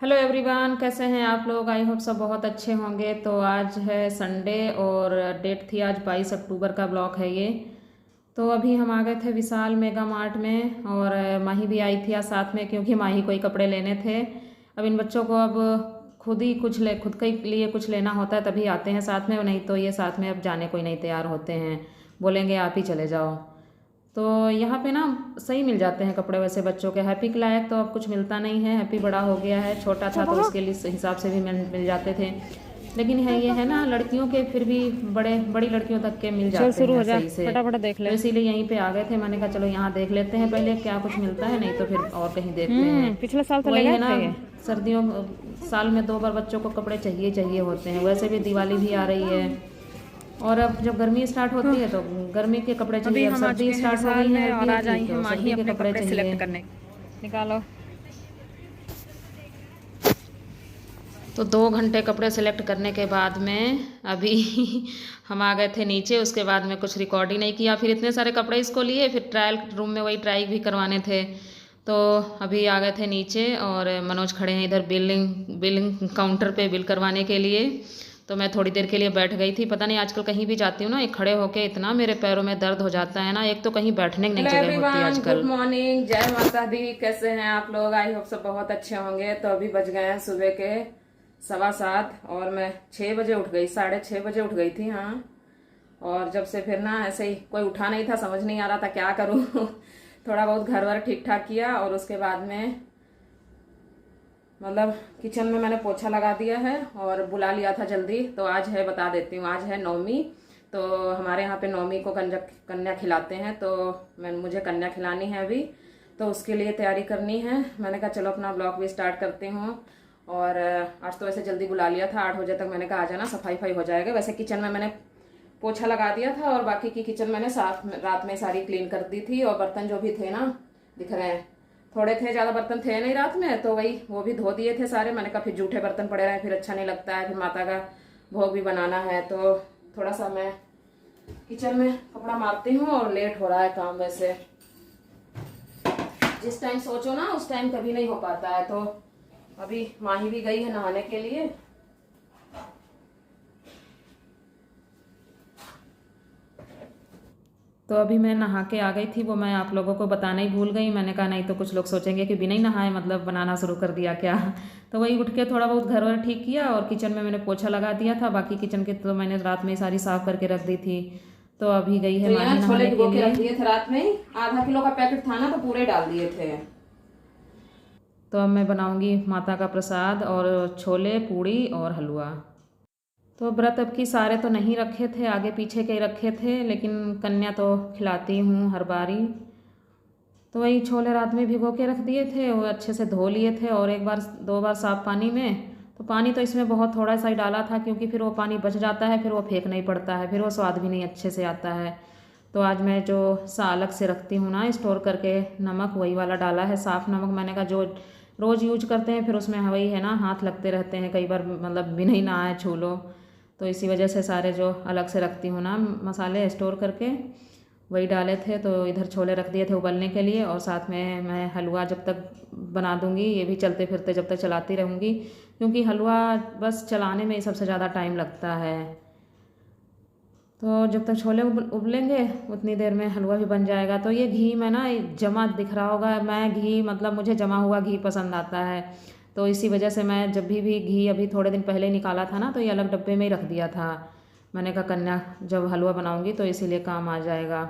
Hello everyone, कैसे हैं आप लोग। आई होप सब बहुत अच्छे होंगे। तो आज है संडे और डेट थी आज 22 अक्टूबर का ब्लॉग है ये। तो अभी हम आ गए थे विशाल मेगा मार्ट में और माही भी आई थी आज साथ में, क्योंकि माही को ही कपड़े लेने थे। अब इन बच्चों को अब खुद के लिए कुछ लेना होता है तभी आते हैं साथ में, नहीं तो ये साथ में अब जाने को ही नहीं तैयार होते हैं, बोलेंगे आप ही चले जाओ। तो यहाँ पे ना सही मिल जाते हैं कपड़े वैसे बच्चों के। हैप्पी के लायक तो अब कुछ मिलता नहीं है, हैप्पी बड़ा हो गया है, छोटा था तो उसके लिए हिसाब से भी मिल जाते थे। लेकिन है ये है ना, लड़कियों के फिर भी बड़ी लड़कियों तक के मिल चल जाते शुरू हैं हो जा, सही से। फटाफट देख तो ले। इसीलिए यहीं पे आ गए थे। मैंने कहा चलो यहाँ देख लेते हैं पहले क्या कुछ मिलता है, नहीं तो फिर और कहीं देखते हैं। पिछले साल तो ले वही गए है ना, थे ये। सर्दियों साल में 2 बार बच्चों को कपड़े चाहिए चाहिए होते हैं। वैसे भी दिवाली भी आ रही है और अब जब गर्मी स्टार्ट होती है तो गर्मी के कपड़े अभी चाहिए। अब हम आ सर्दी चुके हैं स्टार्ट हो विशाल गई है में और हल्की आज हल्की, आई है तो माही सर्दी के अपने कपड़े कपड़े चाहिए। सिलेक्ट करने। निकालो। तो 2 घंटे कपड़े सेलेक्ट करने के बाद में अभी हम आ गए थे नीचे। उसके बाद में कुछ रिकॉर्ड ही नहीं किया, फिर इतने सारे कपड़े इसको लिए, फिर ट्रायल रूम में वही ट्राई भी करवाने थे। तो अभी आ गए थे नीचे और मनोज खड़े हैं इधर बिलिंग काउंटर पे बिल करवाने के लिए। तो मैं थोड़ी देर के लिए बैठ गई थी। पता नहीं आजकल कहीं भी जाती हूँ ना, एक खड़े होके इतना मेरे पैरों में दर्द हो जाता है ना, एक तो कहीं बैठने की नहीं हेलो जगह होती एवरीवन, गुड आजकल। मॉर्निंग, जय माता दी। कैसे हैं आप लोग। आई होप सब बहुत अच्छे होंगे। तो अभी बज गए हैं सुबह के 7:15 और मैं 6 बजे उठ गई, 6:30 बजे उठ गई थी। हाँ, और जब से फिर ना ऐसे ही कोई उठा नहीं था, समझ नहीं आ रहा था क्या करूं थोड़ा बहुत घर वर ठीक ठाक किया और उसके बाद में मतलब किचन में मैंने पोछा लगा दिया है और बुला लिया था जल्दी। तो आज है, बता देती हूँ, आज है नवमी। तो हमारे यहाँ पे नवमी को कन्या खिलाते हैं, तो मुझे कन्या खिलानी है अभी, तो उसके लिए तैयारी करनी है। मैंने कहा चलो अपना ब्लॉग भी स्टार्ट करती हूँ। और आज तो वैसे जल्दी बुला लिया था, 8 बजे तक मैंने कहा आ जाना, सफाई हो जाएगा। वैसे किचन में मैंने पोछा लगा दिया था और बाकी की किचन मैंने साफ रात में सारी क्लीन कर दी थी। और बर्तन जो भी थे ना, दिख रहे हैं, थोड़े थे, ज्यादा बर्तन थे नहीं रात में, तो वही वो भी धो दिए थे सारे। मैंने कहा फिर जूठे बर्तन पड़े रहे फिर अच्छा नहीं लगता है, फिर माता का भोग भी बनाना है। तो थोड़ा सा मैं किचन में कपड़ा मारती हूँ और लेट हो रहा है काम। वैसे जिस टाइम सोचो ना उस टाइम कभी नहीं हो पाता है। तो अभी माही भी गई है नहाने के लिए। तो अभी मैं नहा के आ गई थी, वो मैं आप लोगों को बताना ही भूल गई। मैंने कहा नहीं तो कुछ लोग सोचेंगे कि बिना ही नहाए मतलब बनाना शुरू कर दिया क्या। तो वही उठ के थोड़ा बहुत घर वर ठीक किया और किचन में मैंने पोछा लगा दिया था। बाकी किचन के तो मैंने रात में ही सारी साफ करके रख दी थी। तो अभी गई तो है यहाँ माही छोले नहाने के भिगो के रख लिए। दिए थे रात में ही, आधा किलो का पैकेट था ना तो पूरे डाल दिए थे। तो अब मैं बनाऊंगी माता का प्रसाद और छोले पूड़ी और हलवा। तो व्रत अब की सारे तो नहीं रखे थे, आगे पीछे के ही रखे थे, लेकिन कन्या तो खिलाती हूँ हर बारी। तो वही छोले रात में भिगो के रख दिए थे, वो अच्छे से धो लिए थे और 1 बार 2 बार साफ पानी में। तो पानी तो इसमें बहुत थोड़ा सा ही डाला था, क्योंकि फिर वो पानी बच जाता है, फिर वो फेंक नहीं पड़ता है, फिर वो स्वाद भी नहीं अच्छे से आता है। तो आज मैं जो अलग से रखती हूँ ना स्टोर करके नमक, वही वाला डाला है, साफ़ नमक। मैंने कहा जो रोज़ यूज करते हैं फिर उसमें वही है ना, हाथ लगते रहते हैं कई बार, मतलब बिना ही नहाए छू लो। तो इसी वजह से सारे जो अलग से रखती हूँ ना मसाले स्टोर करके, वही डाले थे। तो इधर छोले रख दिए थे उबलने के लिए और साथ में मैं हलवा जब तक बना दूंगी, ये भी चलते फिरते जब तक चलाती रहूँगी, क्योंकि हलवा बस चलाने में ही सबसे ज़्यादा टाइम लगता है। तो जब तक छोले उबलेंगे उतनी देर में हलवा भी बन जाएगा। तो ये घी में ना जमा दिख रहा होगा, मैं घी मतलब मुझे जमा हुआ घी पसंद आता है। तो इसी वजह से मैं जब भी घी अभी थोड़े दिन पहले निकाला था ना, तो ये अलग डब्बे में ही रख दिया था। मैंने कहा कन्या जब हलवा बनाऊंगी तो इसीलिए काम आ जाएगा।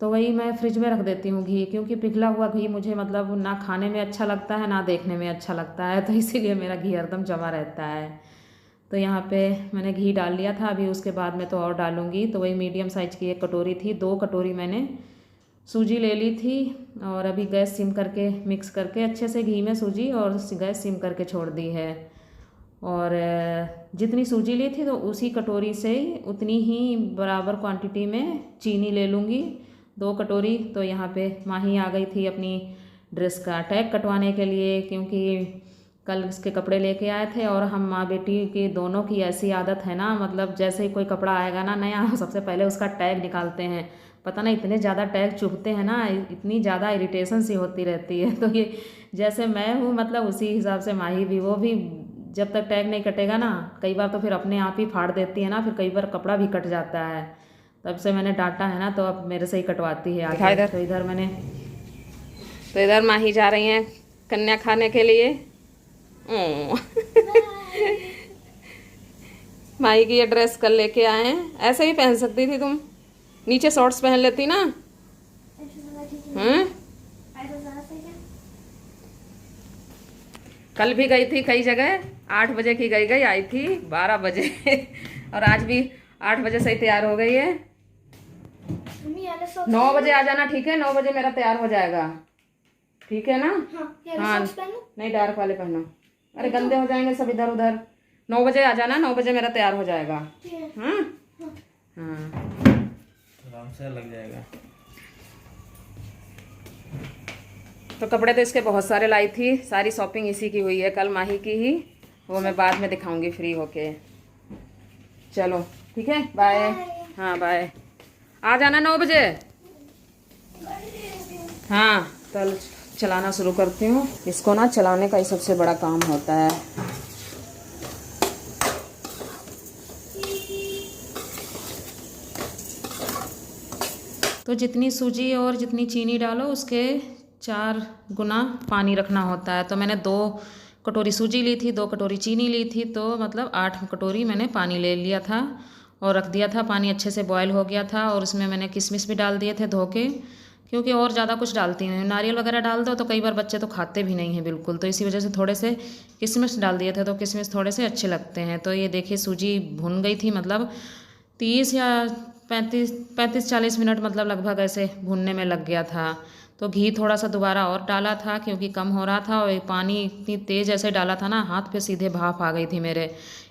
तो वही मैं फ्रिज में रख देती हूँ घी, क्योंकि पिघला हुआ घी मुझे मतलब ना खाने में अच्छा लगता है ना देखने में अच्छा लगता है। तो इसीलिए मेरा घी हरदम जमा रहता है। तो यहाँ पे मैंने घी डाल लिया था, अभी उसके बाद में तो और डालूँगी। तो वही मीडियम साइज़ की 1 कटोरी थी, 2 कटोरी मैंने सूजी ले ली थी। और अभी गैस सिम करके मिक्स करके अच्छे से घी में सूजी और गैस सिम करके छोड़ दी है। और जितनी सूजी ली थी तो उसी कटोरी से उतनी ही बराबर क्वांटिटी में चीनी ले लूँगी, 2 कटोरी। तो यहाँ पे माही आ गई थी अपनी ड्रेस का टैग कटवाने के लिए, क्योंकि कल इसके कपड़े लेके आए थे। और हम माँ बेटी की दोनों की ऐसी आदत है ना, मतलब जैसे ही कोई कपड़ा आएगा ना नया, सबसे पहले उसका टैग निकालते हैं। पता नहीं इतने ज़्यादा टैग चुभते हैं ना, इतनी ज़्यादा इरिटेशन सी होती रहती है। तो ये जैसे मैं हूँ मतलब उसी हिसाब से माही भी, वो भी जब तक टैग नहीं कटेगा ना, कई बार तो फिर अपने आप ही फाड़ देती है ना, फिर कई बार कपड़ा भी कट जाता है। तब से मैंने डांटा है ना, तो अब मेरे से ही कटवाती है दिखा आके। इधर। तो इधर मैंने तो इधर माही जा रही हैं कन्या खाने के लिए। ओ। माही की ये ड्रेस कल लेके आए हैं। ऐसे भी पहन सकती थी तुम, नीचे शॉर्ट्स पहन लेती ना। कल भी गई थी कई जगह, 8 बजे की गई गई आई थी 12 बजे। और आज भी 8 बजे से ही तैयार हो गई है। 9 बजे आ जाना, ठीक है? 9 बजे मेरा तैयार हो जाएगा, ठीक है ना? हाँ नहीं, डार्क वाले पहनो, अरे गंदे हो जाएंगे सब इधर उधर। 9 बजे आ जाना, 9 बजे मेरा तैयार हो जाएगा। हाँ हाँ, आराम से लग जाएगा। तो कपड़े तो इसके बहुत सारे लाई थी, सारी शॉपिंग इसी की हुई है, कल माही की ही। वो मैं बाद में दिखाऊंगी फ्री होके। चलो ठीक है, बाय। हाँ बाय, आ जाना 9 बजे। हाँ कल चलाना शुरू करती हूँ इसको ना, चलाने का ही सबसे बड़ा काम होता है। तो जितनी सूजी और जितनी चीनी डालो उसके 4 गुना पानी रखना होता है। तो मैंने 2 कटोरी सूजी ली थी, 2 कटोरी चीनी ली थी, तो मतलब 8 कटोरी मैंने पानी ले लिया था और रख दिया था। पानी अच्छे से बॉयल हो गया था और उसमें मैंने किशमिश भी डाल दिए थे धो के, क्योंकि और ज़्यादा कुछ डालती नहीं, नारियल वगैरह डाल दो तो कई बार बच्चे तो खाते भी नहीं हैं बिल्कुल, तो इसी वजह से थोड़े से किशमिश डाल दिए थे, तो किशमिश थोड़े से अच्छे लगते हैं। तो ये देखिए सूजी भुन गई थी, मतलब 30 या 35-40 मिनट मतलब लगभग ऐसे भुनने में लग गया था। तो घी थोड़ा सा दोबारा और डाला था क्योंकि कम हो रहा था, और पानी इतनी तेज़ ऐसे डाला था ना, हाथ पे सीधे भाप आ गई थी मेरे,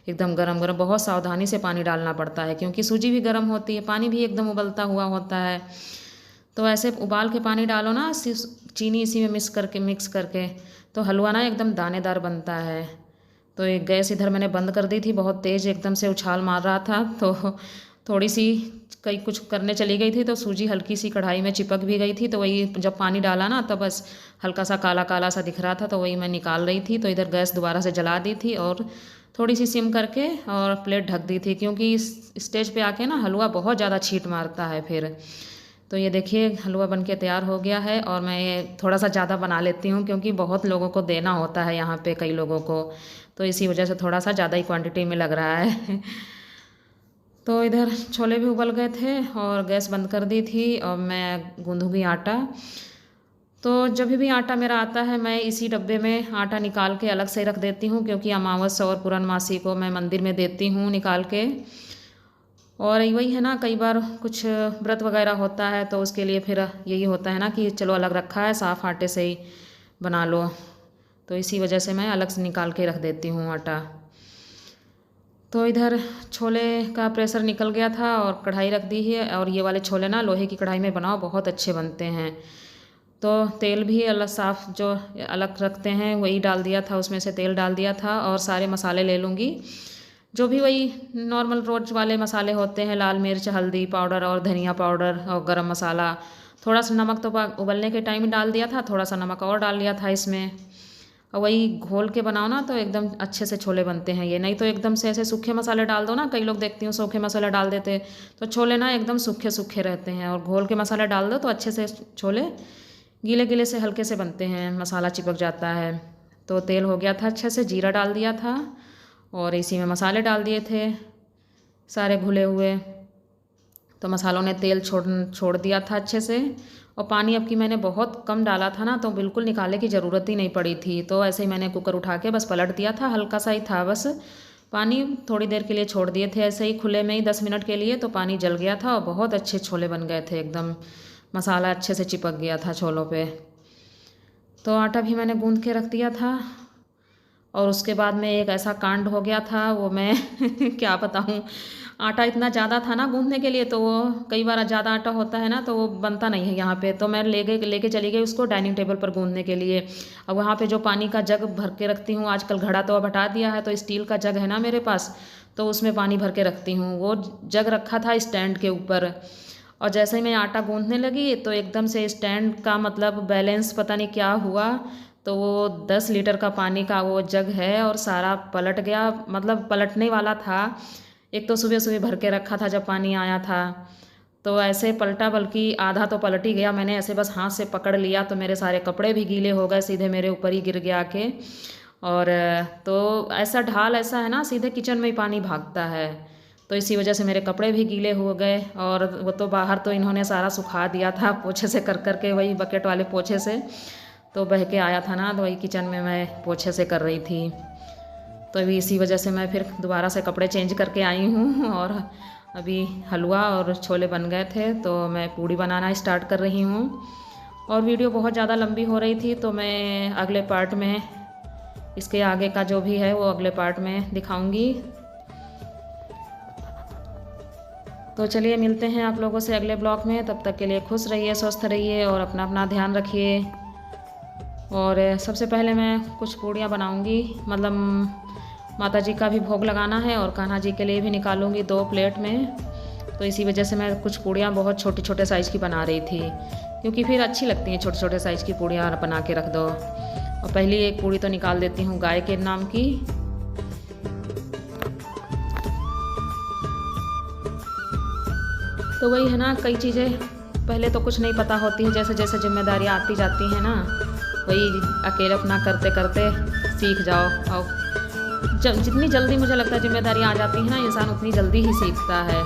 एकदम गरम गरम। बहुत सावधानी से पानी डालना पड़ता है क्योंकि सूजी भी गर्म होती है, पानी भी एकदम उबलता हुआ होता है। तो ऐसे उबाल के पानी डालो ना, चीनी इसी में मिक्स करके तो हलवा ना एकदम दानेदार बनता है। तो एक गैस इधर मैंने बंद कर दी थी, बहुत तेज़ एकदम से उछाल मार रहा था, तो थोड़ी सी कहीं कुछ करने चली गई थी तो सूजी हल्की सी कढ़ाई में चिपक भी गई थी। तो वही जब पानी डाला ना तो बस हल्का सा काला काला सा दिख रहा था, तो वही मैं निकाल रही थी। तो इधर गैस दोबारा से जला दी थी और थोड़ी सी सिम करके और प्लेट ढक दी थी, क्योंकि इस स्टेज पे आके ना हलवा बहुत ज़्यादा छींट मारता है फिर। तो ये देखिए हलवा बन के तैयार हो गया है, और मैं ये थोड़ा सा ज़्यादा बना लेती हूँ क्योंकि बहुत लोगों को देना होता है यहाँ पे, कई लोगों को, तो इसी वजह से थोड़ा सा ज़्यादा ही क्वांटिटी में लग रहा है। तो इधर छोले भी उबल गए थे और गैस बंद कर दी थी, और मैं गूँधूँगी आटा। तो जब भी आटा मेरा आता है मैं इसी डब्बे में आटा निकाल के अलग से रख देती हूँ, क्योंकि अमावस और पूर्णमासी को मैं मंदिर में देती हूँ निकाल के। और वही है ना, कई बार कुछ व्रत वगैरह होता है तो उसके लिए फिर यही होता है ना कि चलो अलग रखा है, साफ़ आटे से ही बना लो, तो इसी वजह से मैं अलग से निकाल के रख देती हूँ आटा। तो इधर छोले का प्रेशर निकल गया था और कढ़ाई रख दी है, और ये वाले छोले ना लोहे की कढ़ाई में बनाओ, बहुत अच्छे बनते हैं। तो तेल भी अलग साफ़ जो अलग रखते हैं वही डाल दिया था, उसमें से तेल डाल दिया था, और सारे मसाले ले लूँगी जो भी वही नॉर्मल रोज वाले मसाले होते हैं, लाल मिर्च, हल्दी पाउडर और धनिया पाउडर और गरम मसाला। थोड़ा सा नमक तो उबलने के टाइम ही डाल दिया था, थोड़ा सा नमक और डाल लिया था इसमें, और वही घोल के बनाओ ना तो एकदम अच्छे से छोले बनते हैं ये। नहीं तो एकदम से ऐसे सूखे मसाले डाल दो ना, कई लोग देखती हूँ सूखे मसाले डाल देते, तो छोले ना एकदम सूखे सूखे रहते हैं, और घोल के मसाले डाल दो तो अच्छे से छोले गीले गीले से हल्के से बनते हैं, मसाला चिपक जाता है। तो तेल हो गया था अच्छे से, जीरा डाल दिया था और इसी में मसाले डाल दिए थे सारे घुले हुए। तो मसालों ने तेल छोड़ दिया था अच्छे से, और पानी अब की मैंने बहुत कम डाला था ना, तो बिल्कुल निकालने की ज़रूरत ही नहीं पड़ी थी। तो ऐसे ही मैंने कुकर उठा के बस पलट दिया था, हल्का सा ही था बस पानी, थोड़ी देर के लिए छोड़ दिए थे ऐसे ही खुले में ही 10 मिनट के लिए, तो पानी जल गया था और बहुत अच्छे छोले बन गए थे, एकदम मसाला अच्छे से चिपक गया था छोलों पे। तो आटा भी मैंने गूँध के रख दिया था, और उसके बाद में एक ऐसा कांड हो गया था वो मैं क्या बताऊँ। आटा इतना ज़्यादा था ना गूँधने के लिए, तो वो कई बार ज़्यादा आटा होता है ना तो वो बनता नहीं है यहाँ पे, तो मैं लेके चली गई उसको डाइनिंग टेबल पर गूँधने के लिए। अब वहाँ पे जो पानी का जग भर के रखती हूँ, आजकल घड़ा तो अब हटा दिया है, तो स्टील का जग है ना मेरे पास, तो उसमें पानी भर के रखती हूँ। वो जग रखा था स्टैंड के ऊपर, और जैसे ही मैं आटा गूँधने लगी तो एकदम से स्टैंड का मतलब बैलेंस पता नहीं क्या हुआ, तो वो 10 लीटर का पानी का वो जग है और सारा पलट गया, मतलब पलटने वाला था। एक तो सुबह सुबह भर के रखा था जब पानी आया था, तो ऐसे पलटा, बल्कि आधा तो पलट ही गया। मैंने ऐसे बस हाथ से पकड़ लिया तो मेरे सारे कपड़े भी गीले हो गए, सीधे मेरे ऊपर ही गिर गया के। और तो ऐसा ढाल ऐसा है ना, सीधे किचन में ही पानी भागता है, तो इसी वजह से मेरे कपड़े भी गीले हो गए। और वो तो बाहर तो इन्होंने सारा सुखा दिया था पोछे से कर के, वही बकेट वाले पोछे से, तो बह के आया था ना, तो वही किचन में मैं पोछे से कर रही थी। तो अभी इसी वजह से मैं फिर दोबारा से कपड़े चेंज करके आई हूँ। और अभी हलवा और छोले बन गए थे तो मैं पूड़ी बनाना स्टार्ट कर रही हूँ। और वीडियो बहुत ज़्यादा लंबी हो रही थी तो मैं अगले पार्ट में, इसके आगे का जो भी है वो अगले पार्ट में दिखाऊंगी। तो चलिए मिलते हैं आप लोगों से अगले ब्लॉग में। तब तक के लिए खुश रहिए, स्वस्थ रहिए और अपना अपना ध्यान रखिए। और सबसे पहले मैं कुछ पूड़ियाँ बनाऊंगी, मतलब माता जी का भी भोग लगाना है और कान्हा जी के लिए भी निकालूंगी 2 प्लेट में। तो इसी वजह से मैं कुछ पूड़ियाँ बहुत छोटे छोटे साइज़ की बना रही थी, क्योंकि फिर अच्छी लगती हैं छोटे छोटे साइज़ की पूड़ियाँ बना के रख दो। और पहली एक पूड़ी तो निकाल देती हूँ गाय के नाम की। तो वही है ना, कई चीज़ें पहले तो कुछ नहीं पता होती है, जैसे जैसे जिम्मेदारियाँ आती जाती हैं ना, वही अकेले अपना करते करते सीख जाओ। और जितनी जल्दी मुझे लगता है जिम्मेदारियाँ आ जाती हैं ना, इंसान उतनी जल्दी ही सीखता है।